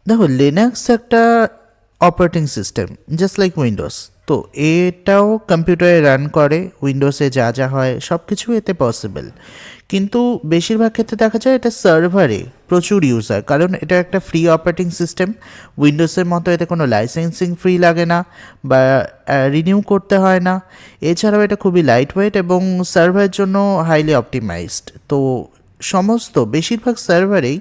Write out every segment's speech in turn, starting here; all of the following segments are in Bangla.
দেখো, লিনাক্স একটা operating system just like Windows. তো এটাও কম্পিউটারে রান করে, উইন্ডোজে যা যা হয় সব কিছু এতে পসিবল। কিন্তু বেশিরভাগ ক্ষেত্রে দেখা যায় এটা সার্ভারে প্রচুর ইউজ হয়, কারণ এটা একটা ফ্রি অপারেটিং সিস্টেম। উইন্ডোজের মতো এতে কোনো লাইসেন্সিং ফ্রি লাগে না বা রিনিউ করতে হয় না। এছাড়াও এটা খুবই লাইট ওয়েট এবং সার্ভারের জন্য হাইলি অপটিমাইজড। তো সমস্ত বেশিরভাগ সার্ভারেই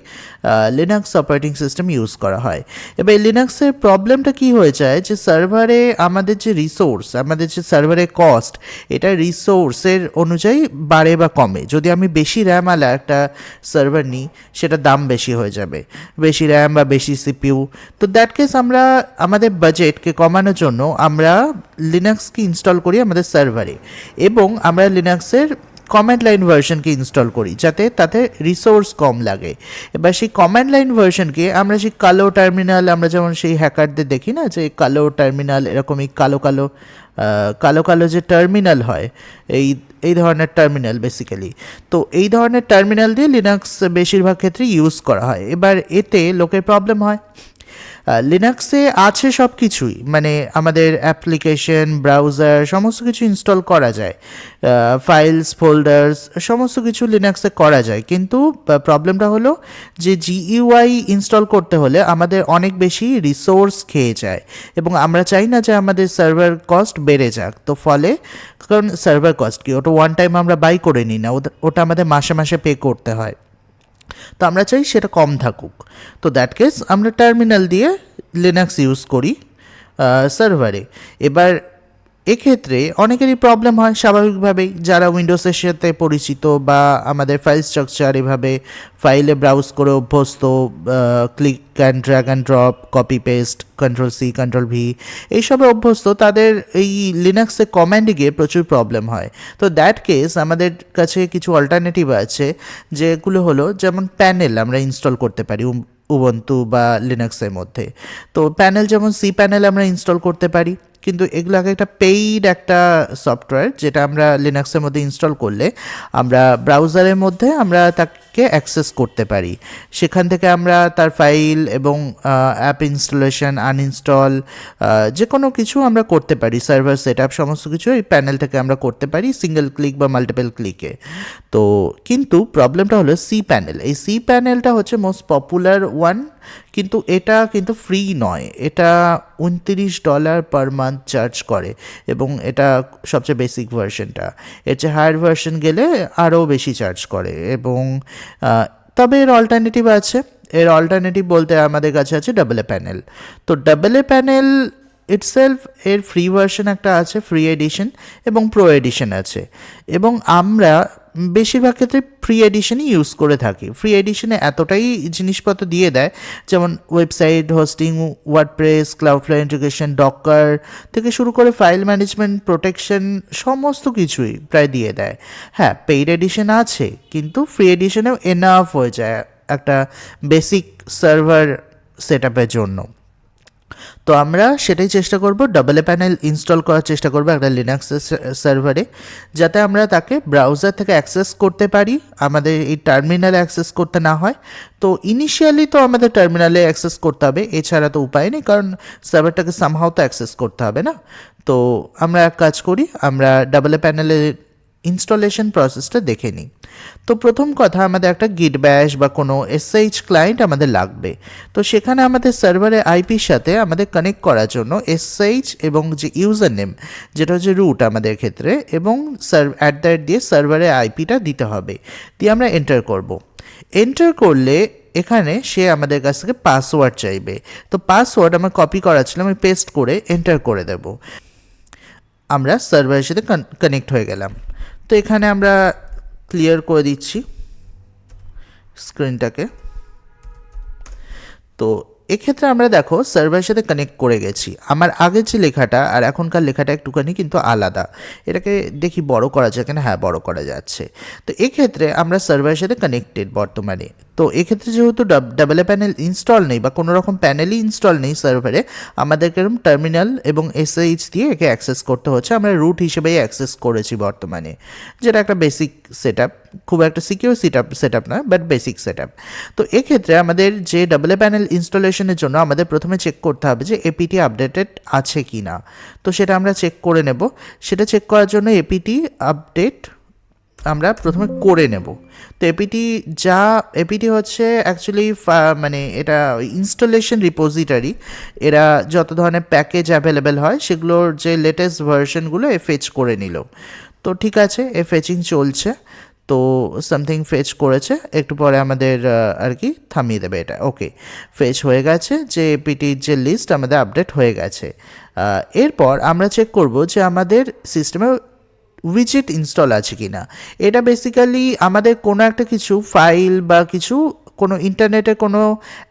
লিনাক্স অপারেটিং সিস্টেম ইউজ করা হয়। এবার লিনাক্সের প্রবলেমটা কি হয়ে যায় যে সার্ভারে আমাদের যে রিসোর্স, আমাদের যে সার্ভারের কস্ট, এটা রিসোর্সের অনুযায়ী বাড়ে বা কমে। যদি আমি বেশি র্যাম আলা একটা সার্ভার নিই, সেটা দাম বেশি হয়ে যাবে, বেশি র্যাম বা বেশি সিপিইউ। তো দ্যাট কেস আমরা আমাদের বাজেটকে কমানোর জন্য আমরা লিনাক্সকে ইনস্টল করি আমাদের সার্ভারে, এবং আমরা লিনাক্সের কমান্ড লাইন ভার্সনকে ইনস্টল করি যাতে তাতে রিসোর্স কম লাগে। এবার সেই কমান্ড লাইন ভার্সনকে আমরা সেই কালো টার্মিনাল, আমরা যেমন সেই হ্যাকারদের দেখি না যে কালো টার্মিনাল, এরকমই কালো কালো কালো কালো যে টার্মিনাল হয়, এই এই ধরনের টার্মিনাল বেসিক্যালি। তো এই ধরনের টার্মিনাল দিয়ে লিনাক্স বেশিরভাগ ক্ষেত্রে ইউজ করা হয়। এবার এতে লোকের প্রবলেম হয়, লিনাক্সে আছে সব কিছুই, মানে আমাদের অ্যাপ্লিকেশন, ব্রাউজার সমস্ত কিছু ইনস্টল করা যায়, ফাইলস, ফোল্ডার্স সমস্ত কিছু লিনাক্সে করা যায়। কিন্তু প্রবলেমটা হলো যে জিইউআই ইনস্টল করতে হলে আমাদের অনেক বেশি রিসোর্স খেয়ে যায়, এবং আমরা চাই না যে আমাদের সার্ভার কস্ট বেড়ে যাক। তো ফলে, কারণ সার্ভার কস্ট কি, ওটা ওয়ান টাইম আমরা বাই করে নিই না, ওটা আমাদের মাসে মাসে পে করতে হয়। তো আমরা চাই সেটা কম থাকুক। তো দ্যাট কেস আমরা টার্মিনাল দিয়ে লিনাক্স ইউজ করি সার্ভারে। এবার এক্ষেত্রে অনেকেরই প্রবলেম হয় স্বাভাবিকভাবেই, যারা উইন্ডোজের সাথে পরিচিত বা আমাদের ফাইল স্ট্রাকচার এভাবে ফাইলে ব্রাউজ করে অভ্যস্ত, click and drag and drop, copy paste, control C, control V এইসবে অভ্যস্ত, তাদের এই লিনাক্সে কমান্ডে গিয়ে প্রচুর প্রবলেম হয়। তো দ্যাট কেস আমাদের কাছে কিছু অল্টারনেটিভ আছে, যেগুলো হলো যেমন প্যানেল আমরা ইনস্টল করতে পারি উবুন্টু বা লিনাক্সের মধ্যে। তো প্যানেল, যেমন সি প্যানেল আমরা ইনস্টল করতে পারি, কিন্তু এগুলো আগে একটা পেইড একটা সফটওয়্যার, যেটা আমরা লিনাক্সের মধ্যে ইনস্টল করলে আমরা ব্রাউজারের মধ্যে আমরা তাকে অ্যাক্সেস করতে পারি। সেখান থেকে আমরা তার ফাইল এবং অ্যাপ ইনস্টলেশন, আনইনস্টল, যে কোনো কিছু আমরা করতে পারি, সার্ভার সেট আপ সমস্ত কিছু এই প্যানেল থেকে আমরা করতে পারি সিঙ্গেল ক্লিক বা মাল্টিপল ক্লিকে। তো কিন্তু প্রবলেমটা হলো সি প্যানেল। এই সি প্যানেলটা হচ্ছে মোস্ট পপুলার ওয়ান, কিন্তু এটা কিন্তু ফ্রি নয়, এটা $29 পার মান্থ চার্জ করে, এবং এটা সবচেয়ে বেসিক ভার্সনটা। এর চেয়ে হায়ার ভার্সন গেলে আরও বেশি চার্জ করে। এবং তবে এর অল্টারনেটিভ আছে। এর অল্টারনেটিভ বলতে আমাদের কাছে আছে ডাবল এ প্যানেল। তো ডাবল এ প্যানেল ইটসেলফ এর ফ্রি ভার্সন একটা আছে, ফ্রি এডিশন, এবং প্রো এডিশন আছে, এবং আমরা বেশিরভাগ ক্ষেত্রে ফ্রি এডিশনই ইউজ করে থাকি। ফ্রি এডিশনে এতটাই জিনিসপত্র দিয়ে দেয়, যেমন website hosting, WordPress, Cloudflare integration, Docker থেকে শুরু করে ফাইল ম্যানেজমেন্ট, প্রোটেকশন সমস্ত কিছুই প্রায় দিয়ে দেয়। হ্যাঁ, পেইড এডিশন আছে, কিন্তু ফ্রি এডিশনেও এনাফ হয়ে যায় একটা বেসিক সার্ভার সেট আপের জন্য। তো আমরা সেটাই চেষ্টা করব, ডাবল এ প্যানেল ইনস্টল করার চেষ্টা করব একটা লিনাক্স সার্ভারে, যাতে আমরা তাকে ব্রাউজার থেকে অ্যাক্সেস করতে পারি, আমাদের এই টার্মিনালে অ্যাক্সেস করতে না হয়। তো ইনিশিয়ালি তো আমাদের টার্মিনালে অ্যাক্সেস করতে হবে, এছাড়া তো উপায় নেই, কারণ সার্ভারটাকে সামহাও তো অ্যাক্সেস করতে হবে না। তো আমরা এক কাজ করি, আমরা ডাবল এ প্যানেলের ইনস্টলেশন প্রসেসটা দেখে নিই। তো প্রথম কথা, আমাদের একটা গিট ব্যাশ বা কোনো এসএইচ ক্লায়েন্ট আমাদের লাগবে। তো সেখানে আমাদের সার্ভারের আইপির সাথে আমাদের কানেক্ট করার জন্য এসএইচ এবং যে ইউজার নেম, যেটা হচ্ছে রুট আমাদের ক্ষেত্রে, এবং @ দিয়ে সার্ভারের আইপিটা দিতে হবে, দিয়ে আমরা এন্টার করব। এন্টার করলে এখানে সে আমাদের কাছ থেকে পাসওয়ার্ড চাইবে। তো পাসওয়ার্ড আমার কপি করা ছিল, আমি পেস্ট করে এন্টার করে দেব। আমরা সার্ভারের সাথে কানেক্ট হয়ে গেলাম। তো এখানে আমরা ক্লিয়ার করে দিচ্ছি স্ক্রিনটাকে। তো এক্ষেত্রে আমরা দেখো সার্ভারের সাথে কানেক্ট করে গেছি। আমার আগের যে লেখাটা আর এখনকার লেখাটা একটুখানি কিন্তু আলাদা। এটাকে দেখি বড় করা যায় কিনা, হ্যাঁ বড় করা যাচ্ছে। তো এক্ষেত্রে আমরা সার্ভারের সাথে কানেক্টেড বর্তমানে। তো এক্ষেত্রে যেহেতু ডাবল এ প্যানেল ইনস্টল নেই বা কোনো রকম প্যানেলই ইনস্টল নেই সার্ভারে, আমাদেরকে এরকম টার্মিনাল এবং এসএইচ দিয়ে একে অ্যাক্সেস করতে হচ্ছে। আমরা রুট হিসেবেই অ্যাক্সেস করেছি বর্তমানে, যেটা একটা বেসিক সেট আপ। খুব একটা সিকিউর সেট আপ নয়, বাট বেসিক সেট আপ। তো এক্ষেত্রে আমাদের যে ডাবল এ প্যানেল ইনস্টলেশনের জন্য আমাদের প্রথমে চেক করতে হবে যে এপিটি আপডেটেড আছে কি না। তো সেটা আমরা চেক করে নেব। সেটা চেক করার জন্য এপিটি আপডেট আমরা প্রথমে করে নেব। তো এপিটি হচ্ছে অ্যাকচুয়ালি মানে এটা ইনস্টলেশন রিপোজিটরি। এরা যত ধরনের প্যাকেজ অ্যাভেলেবেল হয় সেগুলোর যে লেটেস্ট ভার্সনগুলো ফেচ করে নিল। তো ঠিক আছে, ফেচিং চলছে। তো সামথিং ফেচ করেছে, একটু পরে আমাদের আর কি থামিয়ে দেবে এটা। ওকে, ফেচ হয়ে গেছে, যে এপিটির যে লিস্ট আমাদের আপডেট হয়ে গেছে। এরপর আমরা চেক করব যে আমাদের সিস্টেমে উইজেট ইনস্টল আছে কি না। এটা বেসিক্যালি আমাদের কোনো একটা কিছু ফাইল বা কিছু কোনো ইন্টারনেটে কোনো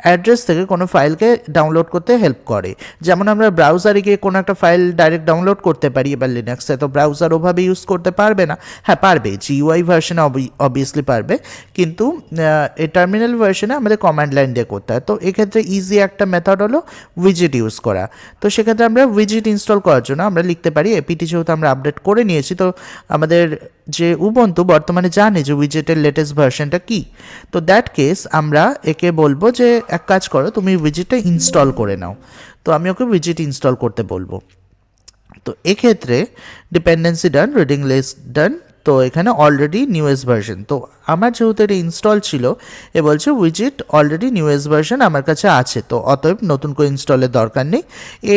অ্যাড্রেস থেকে কোনো ফাইলকে ডাউনলোড করতে হেল্প করে। যেমন আমরা ব্রাউজারে গিয়ে কোনো একটা ফাইল ডাইরেক্ট ডাউনলোড করতে পারি, এবার লিনাক্সে তো ব্রাউজার ওভাবে ইউজ করতে পারবে না। হ্যাঁ পারবে, জিইউআই ভার্সনে অবভিয়াসলি পারবে, কিন্তু এই টার্মিনাল ভার্সনে আমাদের কমান্ড লাইন দিয়ে করতে হয়। তো এক্ষেত্রে ইজি একটা মেথড হলো উইজেট ইউজ করা। তো সেক্ষেত্রে আমরা উইজেট ইনস্টল করার জন্য আমরা লিখতে পারি এপিটি, যেহেতু আমরা আপডেট করে নিয়েছি, তো আমাদের যে উবুন্টু বর্তমানে জানে যে উইজেটের লেটেস্ট ভার্সনটা কি। তো দ্যাট কেস আমরা একে বলবো যে এক কাজ করো, তুমি উইজেটটা ইনস্টল করে নাও। তো আমি ওকে উইজেট ইনস্টল করতে বলবো। তো এক্ষেত্রে ডিপেন্ডেন্সি ডান, রিডিং লিস্ট ডান। তো এখানে অলরেডি নিউয়েস্ট ভার্সন, তো আমার যেহেতু এটা ইনস্টল ছিল, এ বলছে উইজেট অলরেডি নিউয়েস্ট ভার্সন আমার কাছে আছে, তো অতএব নতুন করে ইনস্টলের দরকার নেই।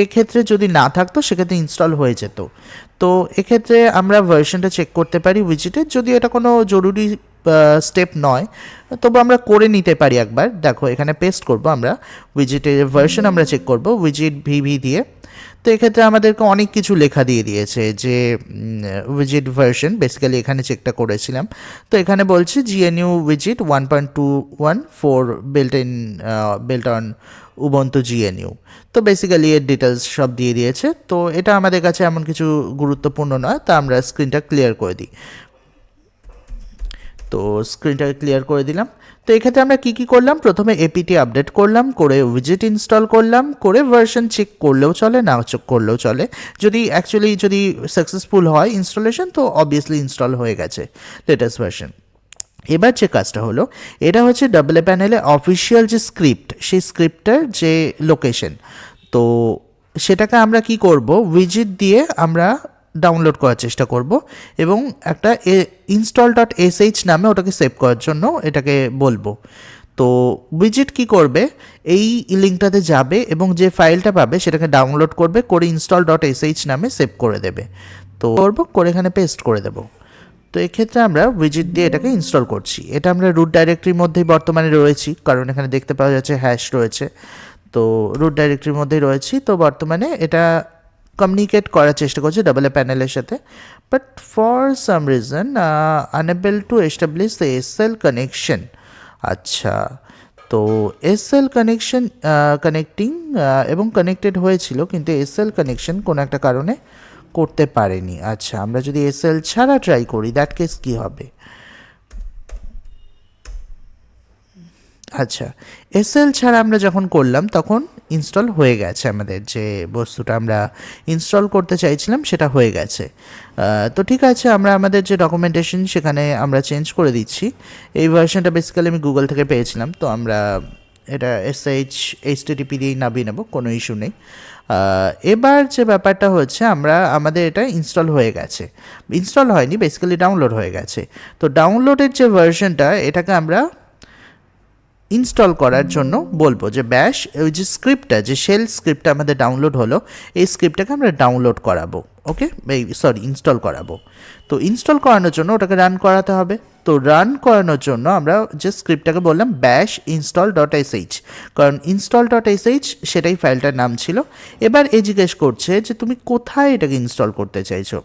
এক্ষেত্রে যদি না থাকতো সেক্ষেত্রে ইনস্টল হয়ে যেত। তো এক্ষেত্রে আমরা ভার্সনটা চেক করতে পারি উইজেটের, যদি এটা কোনো জরুরি স্টেপ নয়, তবু আমরা করে নিতে পারি একবার। দেখো এখানে পেস্ট করব আমরা, উইজেটের ভার্সন আমরা চেক করব উইজেট ভিভি দিয়ে। তো এক্ষেত্রে আমাদেরকে অনেক কিছু লেখা দিয়ে দিয়েছে যে উইজেট ভার্সন, বেসিক্যালি এখানে চেকটা করেছিলাম। তো এখানে বলছে GNU Wget 1.214 built on Ubuntu GNU. তো বেসিক্যালি এর ডিটেলস সব দিয়ে দিয়েছে। তো এটা আমাদের কাছে এমন কিছু গুরুত্বপূর্ণ নয়, তা আমরা স্ক্রিনটা ক্লিয়ার করে দিই। তো স্ক্রিনটা ক্লিয়ার করে দিলাম। তো এক্ষেত্রে আমরা কি করলাম, প্রথমে এপিটি আপডেট করলাম, করে উইজেট ইনস্টল করলাম, করে ভার্সন চেক করলেও চলে, না চেক করলেও চলে। যদি সাকসেসফুল হয় ইনস্টলেশন, তো অবভিয়াসলি ইনস্টল হয়ে গেছে লেটেস্ট ভার্সন। এবার যে কাজটা হলো, এটা হচ্ছে ডাবল এ প্যানেলে অফিসিয়াল যে স্ক্রিপ্ট, সেই স্ক্রিপ্টের যে লোকেশন। তো সেটাকে আমরা কি করব, উইজেট দিয়ে আমরা ডাউনলোড করার চেষ্টা করব, এবং একটা install.sh নামে ওটাকে সেভ করার জন্য এটাকে বলবো। তো উইজেট কি করবে, এই লিঙ্কটাতে যাবে এবং যে ফাইলটা পাবে সেটাকে ডাউনলোড করবে, করে install.sh নামে সেভ করে দেবে। তো করে এখানে পেস্ট করে দেবো। তো এক্ষেত্রে আমরা উইজেট দিয়ে এটাকে ইনস্টল করছি। এটা আমরা রুট ডাইরেক্টরির মধ্যেই বর্তমানে রয়েছি, কারণ এখানে দেখতে পাওয়া যাচ্ছে হ্যাশ রয়েছে। তো রুট ডাইরেক্টরির মধ্যেই রয়েছি। তো বর্তমানে এটা কমিউনিকেট করার চেষ্টা করছে ডাবল এ প্যানেলের সাথে, but for some reason unable to establish the SL connection. আচ্ছা, তো এসএল কানেক্টিং এবং কানেক্টেড হয়েছিল, কিন্তু এসএল কানেকশন কোনো একটা কারণে করতে পারেনি। আচ্ছা, আমরা যদি এসএল ছাড়া ট্রাই করি, দ্যাট কেস কী হবে। আচ্ছা, এসএল ছাড়া আমরা যখন করলাম তখন ইনস্টল হয়ে গেছে, আমাদের যে বস্তুটা আমরা ইনস্টল করতে চাইছিলাম সেটা হয়ে গেছে। তো ঠিক আছে, আমরা আমাদের যে ডকুমেন্টেশন সেখানে আমরা চেঞ্জ করে দিচ্ছি। এই ভার্সনটা বেসিক্যালি আমি গুগল থেকে পেয়েছিলাম, তো আমরা এটা HTTP দিয়েই নামিয়ে নেব, কোনো ইস্যু নেই। এবার যে ব্যাপারটা হচ্ছে, আমাদের এটা ইনস্টল হয়ে গেছে, ইনস্টল হয়নি, বেসিক্যালি ডাউনলোড হয়ে গেছে। তো ডাউনলোডের যে ভার্সনটা, এটাকে আমরা ইনস্টল করার জন্য বলবো যে ব্যাশ, ওই যে স্ক্রিপ্টটা, যে শেল স্ক্রিপ্টটা আমাদের ডাউনলোড হলো, এই স্ক্রিপ্টটাকে আমরা ডাউনলোড করাবো। ওকে, ইনস্টল করাবো। তো ইনস্টল করানোর জন্য ওটাকে রান করাতে হবে। তো রান করানোর জন্য আমরা যে স্ক্রিপ্টটাকে বললাম ব্যাশ install.sh, কারণ install.sh সেটাই ফাইলটার নাম ছিল। এবার জিজ্ঞেস করছে যে তুমি কোথায় এটাকে ইনস্টল করতে চাইছো,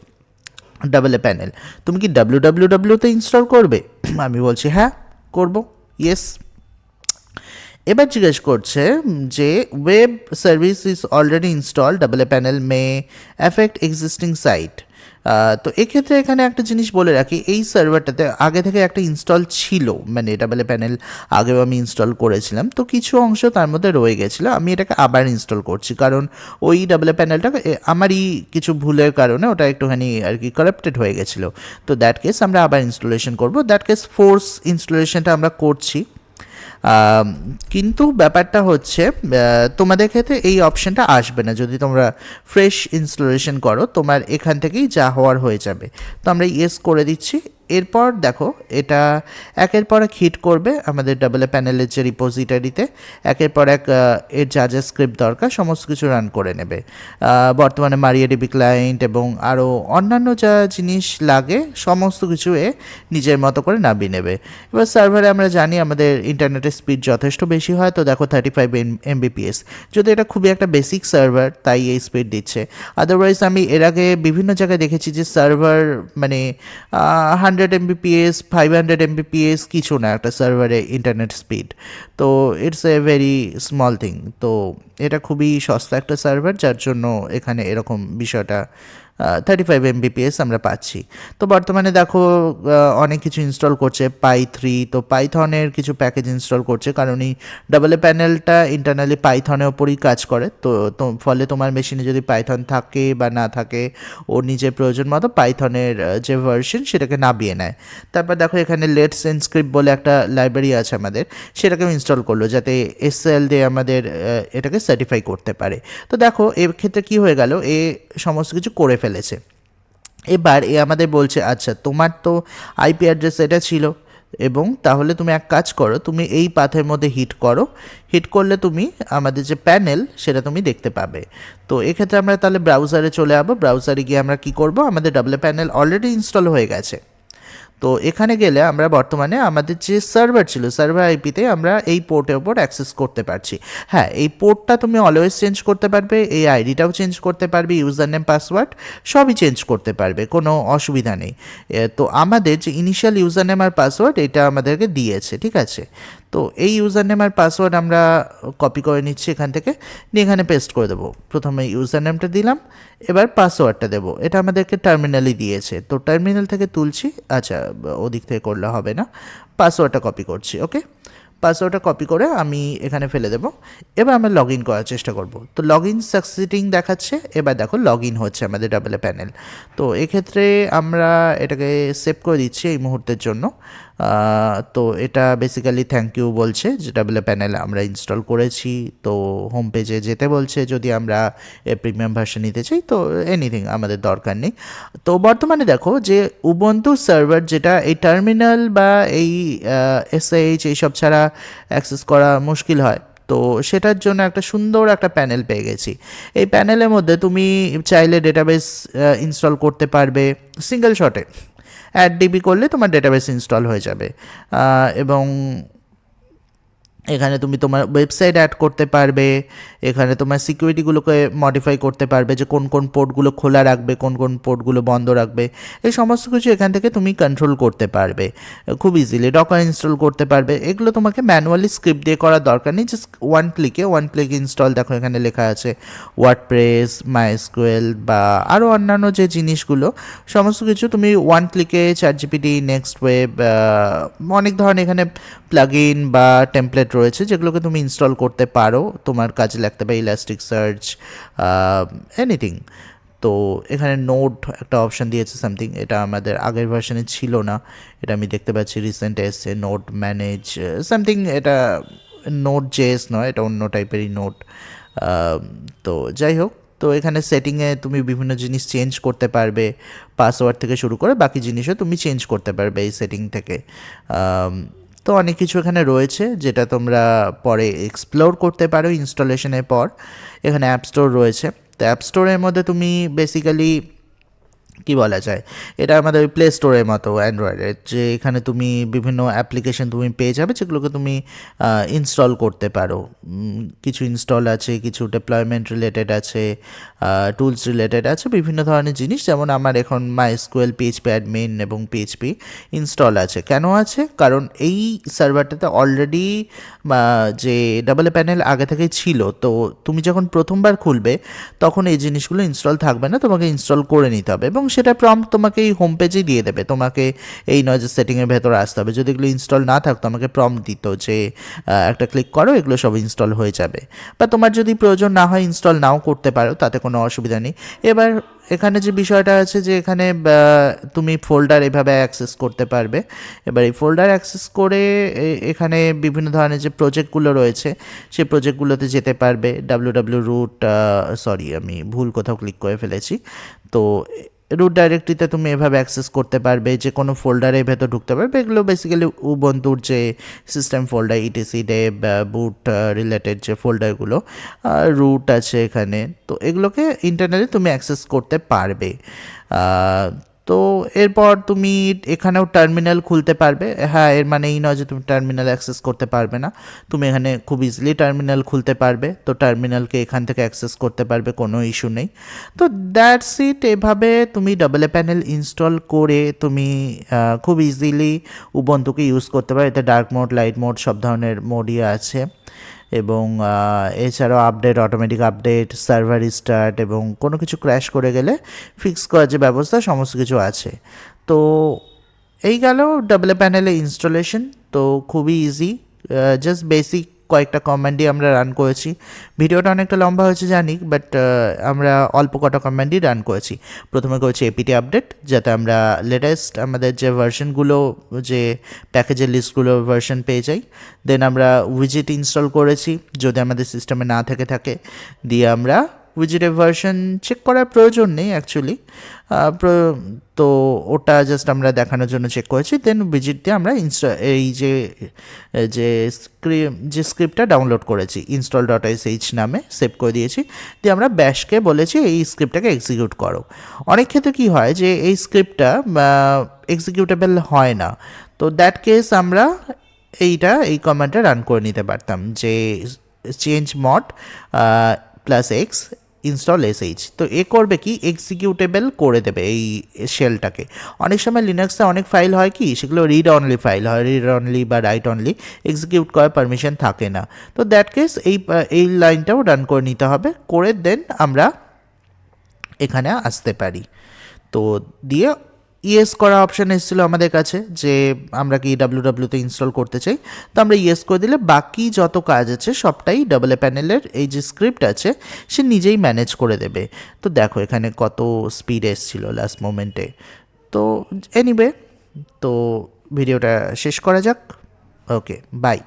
ডাবল এ প্যানেল, তুমি কি www-তে ইনস্টল করবে? আমি বলছি হ্যাঁ করব, ইয়েস। এবার জিজ্ঞেস করছে যে web service is already install, double A panel may affect existing site. তো এক্ষেত্রে এখানে একটা জিনিস বলে রাখি, এই সার্ভারটাতে আগে থেকে একটা ইনস্টল ছিল, মানে ডাবল প্যানেল আগেও আমি ইনস্টল করেছিলাম, তো কিছু অংশ তার মধ্যে রয়ে গেছিলো, আমি এটাকে আবার ইনস্টল করছি কারণ ওই ডাবল প্যানেলটা আমারই কিছু ভুলের কারণে ওটা একটুখানি আর কি কারাপ্টেড হয়ে গেছিলো। তো দ্যাট কেস আমরা আবার ইনস্টলেশন করব, দ্যাট কেস ফোর্স ইনস্টলেশনটা আমরা করছি। কিন্তু ব্যাপারটা হচ্ছে তোমাদের ক্ষেত্রে এই অপশানটা আসবে না, যদি তোমরা ফ্রেশ ইনস্টলেশন করো তোমার এখান থেকেই যা হওয়ার হয়ে যাবে। তো আমরা ইয়েস করে দিচ্ছি। এরপর দেখো এটা একের পর এক হিট করবে আমাদের ডাবল প্যানেলের যে রিপোজিটরিতে, একের পর এক এর যা যা স্ক্রিপ্ট দরকার সমস্ত কিছু রান করে নেবে। বর্তমানে মারিয়াডিবি ক্লায়েন্ট এবং আরও অন্যান্য যা জিনিস লাগে সমস্ত কিছু এ নিজের মতো করে নামিয়ে নেবে। এবার সার্ভারে আমরা জানি আমাদের ইন্টারনেটের স্পিড যথেষ্ট বেশি হয়, তো দেখো 35 MBPS, যদি এটা খুবই একটা বেসিক সার্ভার তাই এই স্পিড দিচ্ছে। আদারওয়াইজ আমি এর আগে বিভিন্ন জায়গায় দেখেছি যে সার্ভার মানে 100 MBPS 500 MBPS কিছু না একটা সার্ভারে ইন্টারনেট স্পিড, তো it's a very small thing. তো এটা খুবই সস্তা একটা সার্ভার, যার জন্য এখানে এরকম বিষয়টা 35 MBPS আমরা পাচ্ছি। তো বর্তমানে দেখো অনেক কিছু ইনস্টল করছে পাই3, তো পাইথনের কিছু প্যাকেজ ইনস্টল করছে, কারণ এই ডাবল প্যানেলটা ইন্টারনালি পাইথনের ওপরই কাজ করে। তো ফলে তোমার মেশিনে যদি পাইথন থাকে বা না থাকে, ও নিজের প্রয়োজন মতো পাইথনের যে ভার্সন সেটাকে নামিয়ে নেয়। তারপর দেখো এখানে লেটস এনস্ক্রিপ্ট বলে একটা লাইব্রেরি আছে আমাদের, সেটাকেও ইনস্টল করলো যাতে SSL দিয়ে আমাদের এটাকে সার্টিফাই করতে পারে। তো দেখো এর ক্ষেত্রে কি হয়ে গেল, এ সমস্ত কিছু করে ফেলেছে। এবার এ আমাদের বলছে আচ্ছা তোমার তো IP অ্যাড্রেস এটা ছিল, এবং তাহলে তুমি এক কাজ করো, তুমি এই পাথের মধ্যে হিট করো, হিট করলে তুমি আমাদের যে প্যানেল সেটা তুমি দেখতে পাবে। তো এক্ষেত্রে আমরা তাহলে ব্রাউজারে চলে যাবো, ব্রাউজারে গিয়ে আমরা কি করব, আমাদের ডাবল প্যানেল অলরেডি ইনস্টল হয়ে গেছে। তো এখানে গেলে আমরা বর্তমানে আমাদের যে সার্ভার ছিল সার্ভার আইপিতে আমরা এই পোর্টের ওপর অ্যাক্সেস করতে পারছি। হ্যাঁ, এই পোর্টটা তুমি অলওয়েজ চেঞ্জ করতে পারবে, এই আইডিটাও চেঞ্জ করতে পারবে, ইউজার নেম পাসওয়ার্ড সবই চেঞ্জ করতে পারবে, কোনো অসুবিধা নেই। তো আমাদের যে ইনিশিয়াল ইউজার নেম আর পাসওয়ার্ড এটা আমাদেরকে দিয়েছে, ঠিক আছে। তো এই ইউজার নেম আর পাসওয়ার্ড আমরা কপি করে নিচ্ছি এখান থেকে, নিয়ে এখানে পেস্ট করে দেবো। প্রথমে ইউজার নেমটা দিলাম, এবার পাসওয়ার্ডটা দেবো, এটা আমাদেরকে টার্মিনালই দিয়েছে, তো টার্মিনাল থেকে তুলছি। আচ্ছা, ওদিক থেকে করলে হবে না, পাসওয়ার্ডটা কপি করছি। ওকে, পাসওয়ার্ডটা কপি করে আমি এখানে ফেলে দেবো। এবার আমরা লগ ইন করার চেষ্টা করব। তো লগ ইন সাকসিডিং দেখাচ্ছে, এবার দেখো লগ ইন হচ্ছে আমাদের ডাবল প্যানেল। তো এক্ষেত্রে আমরা এটাকে সেভ করে দিচ্ছি এই মুহূর্তের জন্য। তো এটা বেসিক্যালি থ্যাংক ইউ বলছে যে ডাবল প্যানেল আমরা ইনস্টল করেছি। তো হোম পেজে যেতে বলছে যদি আমরা প্রিমিয়াম ভার্সন নিতে চাই, তো এনিথিং আমাদের দরকার নেই। তো বর্তমানে দেখো যে উবুন্টু সার্ভার যেটা এই টার্মিনাল বা এই SSH এইসব ছাড়া অ্যাক্সেস করা মুশকিল হয়, তো সেটার জন্য একটা সুন্দর একটা প্যানেল পেয়ে গেছি। এই প্যানেলের মধ্যে তুমি চাইলে ডেটাবেস ইনস্টল করতে পারবে সিঙ্গেল শটে, $1 করলে তোমার ডেটাবেস ইনস্টল হয়ে যাবে। এবং এখানে তুমি তোমার ওয়েবসাইট অ্যাড করতে পারবে, এখানে তোমার সিকিউরিটিগুলোকে মডিফাই করতে পারবে যে কোন কোন পোর্টগুলো খোলা রাখবে, কোন কোন পোর্টগুলো বন্ধ রাখবে, এই সমস্ত কিছু এখান থেকে তুমি কন্ট্রোল করতে পারবে খুব ইজিলি। ডকার ইনস্টল করতে পারবে, এগুলো তোমাকে ম্যানুয়ালি স্ক্রিপ্ট দিয়ে করার দরকার নেই, জাস্ট ওয়ান ক্লিক ইনস্টল। দেখো এখানে লেখা আছে ওয়ার্ডপ্রেস, মাইএসকিউএল বা আরও অন্যান্য যে জিনিসগুলো সমস্ত কিছু তুমি ওয়ান ক্লিকে ChatGPT, নেক্সট ওয়েব, অনেক ধরনের এখানে প্লাগইন বা টেমপ্লেট রয়েছে যেগুলোকে তুমি ইনস্টল করতে পারো, তোমার কাজে লাগতে পারে ইলাস্টিক সার্চ, এনিথিং। তো এখানে নোট একটা অপশান দিয়েছে সামথিং, এটা আমাদের আগের ভার্সনে ছিল না, এটা আমি দেখতে পাচ্ছি রিসেন্ট এসছে, নোট ম্যানেজ সামথিং, এটা নোট জেএস নয়, এটা অন্য টাইপেরই নোট। তো যাই হোক, তো এখানে সেটিংয়ে তুমি বিভিন্ন জিনিস চেঞ্জ করতে পারবে, পাসওয়ার্ড থেকে শুরু করে বাকি জিনিসও তুমি চেঞ্জ করতে পারবে এই সেটিং থেকে। তো অনেক কিছু এখানে রয়েছে যেটা তোমরা পরে এক্সপ্লোর করতে পারো ইনস্টলেশনের পর। এখানে অ্যাপ স্টোর রয়েছে, তো অ্যাপ স্টোরের মধ্যে তুমি বেসিক্যালি কি বলা যায়, এটা আমাদের প্লে স্টোরের মতো অ্যান্ড্রয়েডের, যে এখানে তুমি বিভিন্ন অ্যাপ্লিকেশন তুমি পেয়ে যাবে যেগুলোকে তুমি ইনস্টল করতে পারো। কিছু ইনস্টল আছে, কিছু ডেপ্লয়মেন্ট রিলেটেড আছে, টুলস রিলেটেড আছে, বিভিন্ন ধরনের জিনিস। যেমন আমার এখন MySQL, PHP অ্যাডমিন এবং PHP ইনস্টল আছে। কেন আছে? কারণ এই সার্ভারটাতে অলরেডি যে ডাবল প্যানেল আগে থেকে ছিল, তো তুমি যখন প্রথমবার খুলবে তখন এই জিনিসগুলো ইনস্টল থাকবে না, তোমাকে ইনস্টল করে নিতে হবে এবং সেটা প্রম্পট তোমাকে এই হোম পেজেই দিয়ে দেবে, তোমাকে এই নয় যে সেটিংয়ের ভেতরে আসতে হবে। যদি এগুলো ইনস্টল না থাকতো আমাকে প্রম্পট দিত যে একটা ক্লিক করো, এগুলো সব ইনস্টল হয়ে যাবে। বা তোমার যদি প্রয়োজন না হয় ইনস্টল নাও করতে পারো, তাতে কোনো অসুবিধা নেই। এবার এখানে যে বিষয়টা আছে যে এখানে তুমি ফোল্ডার এভাবে অ্যাক্সেস করতে পারবে। এবার এই ফোল্ডার অ্যাক্সেস করে এখানে বিভিন্ন ধরনের যে প্রজেক্টগুলো রয়েছে সেই প্রজেক্টগুলোতে যেতে পারবে। root সরি আমি ভুল কোথাও ক্লিক করে ফেলেছি। তো রুট ডাইরেক্টরিতে তুমি এভাবে অ্যাক্সেস করতে পারবে, যে কোনো ফোল্ডারের ভেতর ঢুকতে পারবে। এগুলো বেসিক্যালি উবুন্টুর যে সিস্টেম ফোল্ডার ইটিসি ডেভ বুট রিলেটেড যে ফোল্ডারগুলো, রুট আছে এখানে, তো এগুলোকে ইন্টারনালি তুমি অ্যাক্সেস করতে পারবে। তো এরপর তুমি এখানেও টার্মিনাল খুলতে পারবে। হ্যাঁ, এর মানে এই নয় যে তুমি টার্মিনাল অ্যাক্সেস করতে পারবে না, তুমি এখানে খুব ইজিলি টার্মিনাল খুলতে পারবে। তো টার্মিনালকে এখান থেকে অ্যাক্সেস করতে পারবে, কোনো ইস্যু নেই। তো দ্যাটস ইট। এভাবে তুমি ডাবল প্যানেল ইনস্টল করে তুমি খুব ইজিলি উবুন্টুকে ইউজ করতে পারো। এতে ডার্ক মোড, লাইট মোড সব ধরনের মোডই আছে। এবং এছাড়াও update, automatic update, server start এবং কোনো কিছু ক্র্যাশ করে গেলে ফিক্স করার যে ব্যবস্থা সমস্ত কিছু আছে। তো এই গেল ডাবল প্যানেলে ইনস্টলেশন। তো খুবই ইজি, জাস্ট বেসিক কয়েকটা কমান্ডই আমরা রান করেছি। ভিডিওটা অনেকটা লম্বা হয়েছে জানি, বাট আমরা অল্প কটা কমান্ডই রান করেছি। প্রথমে করেছি এপিটি আপডেট, যাতে আমরা লেটেস্ট আমাদের যে ভার্সনগুলো, যে প্যাকেজের লিস্টগুলো ভার্সন পেয়ে যাই। দেন আমরা উইজেট ইনস্টল করেছি, যদি আমাদের সিস্টেমে না থেকে থাকে। দিয়ে আমরা উইজেটের ভার্সন চেক করার প্রয়োজন নেই অ্যাকচুয়ালি, তো ওটা জাস্ট আমরা দেখানোর জন্য চেক করেছি। দেন উইজেট দিয়ে আমরা এই যে স্ক্রিপ্টটা ডাউনলোড করেছি install.sh নামে সেভ করে দিয়েছি। দিয়ে আমরা ব্যাশকে বলেছি এই স্ক্রিপ্টটাকে এক্সিকিউট করো। অনেক ক্ষেত্রে কী হয় যে এই স্ক্রিপ্টটা এক্সিকিউটেবল হয় না, তো দ্যাট কেস আমরা এই কমান্ডটা রান করে নিতে পারতাম, যে change mod +x install sh। তো এ করবে কি, এক্সিকিউটেবল করে দেবে এই শেলটাকে। অনেক সময় লিনাক্সে অনেক ফাইল হয় কি, সেগুলো রিড অনলি ফাইল হয়, রিড অনলি বা রাইট অনলি, এক্সিকিউট করার পারমিশন থাকে না। তো দ্যাট কেস এই লাইনটাও রান করে নিতে হবে, করে দেন আমরা এখানে আসতে পারি। তো দিয়ে ইয়েস করা অপশান এসেছিলো আমাদের কাছে, যে আমরা কি ডাব্লিউতে ইনস্টল করতে চাই। তো আমরা ইয়েস করে দিলে বাকি যত কাজ আছে সবটাই ডাবল প্যানেলের এই যে স্ক্রিপ্ট আছে সে নিজেই ম্যানেজ করে দেবে। তো দেখো এখানে কত স্পিড এসেছিলো লাস্ট মোমেন্টে। তো এনিওয়ে, তো ভিডিওটা শেষ করা যাক। ওকে, বাই।